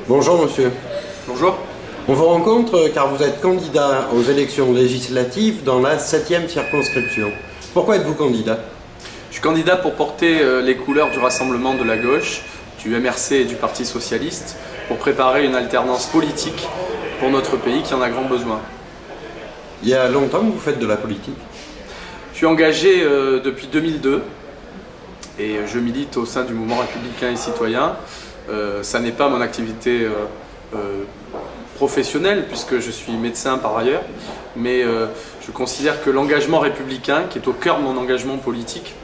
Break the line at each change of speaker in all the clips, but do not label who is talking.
Bonjour monsieur.
Bonjour.
On vous rencontre car vous êtes candidat aux élections législatives dans la 7e circonscription. Pourquoi êtes-vous candidat?
Je suis candidat pour porter les couleurs du Rassemblement de la gauche, du MRC et du Parti socialiste, pour préparer une alternance politique pour notre pays qui en a grand besoin.
Il y a longtemps que vous faites de la politique?
Je suis engagé depuis 2002 et je milite au sein du mouvement républicain et citoyen. Ça n'est pas mon activité professionnelle puisque je suis médecin par ailleurs, mais je considère que l'engagement républicain, qui est au cœur de mon engagement politique,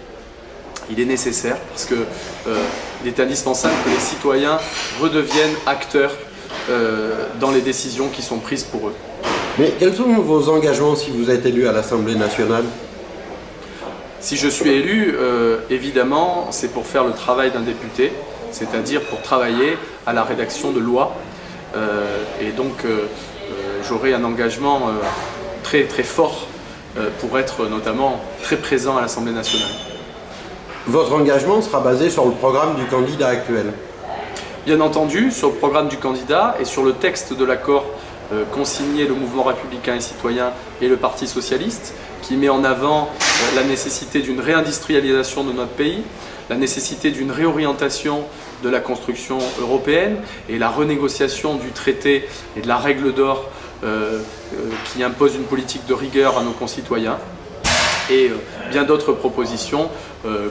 il est nécessaire parce qu'il est indispensable que les citoyens redeviennent acteurs dans les décisions qui sont prises pour eux.
Mais quels sont vos engagements si vous êtes élu à l'Assemblée nationale?
Si je suis élu, évidemment, c'est pour faire le travail d'un député, c'est-à-dire pour travailler à la rédaction de lois. Et donc, j'aurai un engagement très fort pour être notamment très présent à l'Assemblée nationale.
Votre engagement sera basé sur le programme du candidat actuel?
Bien entendu, sur le programme du candidat et sur le texte de l'accord qu'ont signé le mouvement républicain et citoyen et le Parti socialiste, qui met en avant la nécessité d'une réindustrialisation de notre pays, la nécessité d'une réorientation de la construction européenne et la renégociation du traité et de la règle d'or qui impose une politique de rigueur à nos concitoyens, et bien d'autres propositions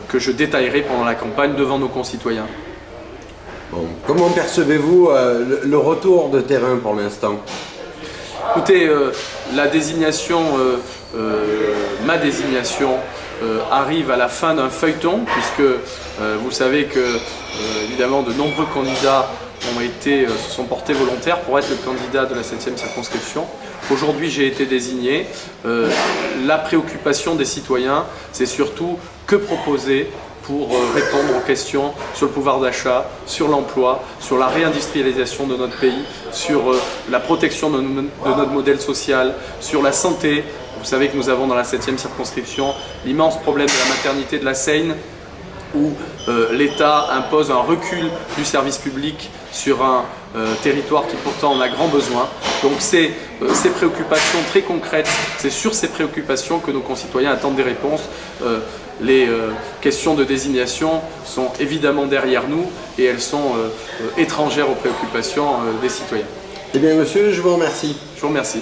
que je détaillerai pendant la campagne devant nos concitoyens.
Bon, comment percevez-vous le retour de terrain pour l'instant?
Écoutez, la désignation, ma désignation arrive à la fin d'un feuilleton, puisque vous savez que évidemment de nombreux candidats se sont portés volontaires pour être le candidat de la 7e circonscription. Aujourd'hui, j'ai été désigné. La préoccupation des citoyens, c'est surtout que proposer pour répondre aux questions sur le pouvoir d'achat, sur l'emploi, sur la réindustrialisation de notre pays, sur la protection de notre modèle social, sur la santé. Vous savez que nous avons dans la 7e circonscription l'immense problème de la maternité de la Seine, où l'État impose un recul du service public sur un territoire qui pourtant en a grand besoin. Donc ces préoccupations très concrètes, c'est sur ces préoccupations que nos concitoyens attendent des réponses. Les questions de désignation sont évidemment derrière nous et elles sont étrangères aux préoccupations des citoyens.
Eh bien monsieur, je vous remercie.
Je vous remercie.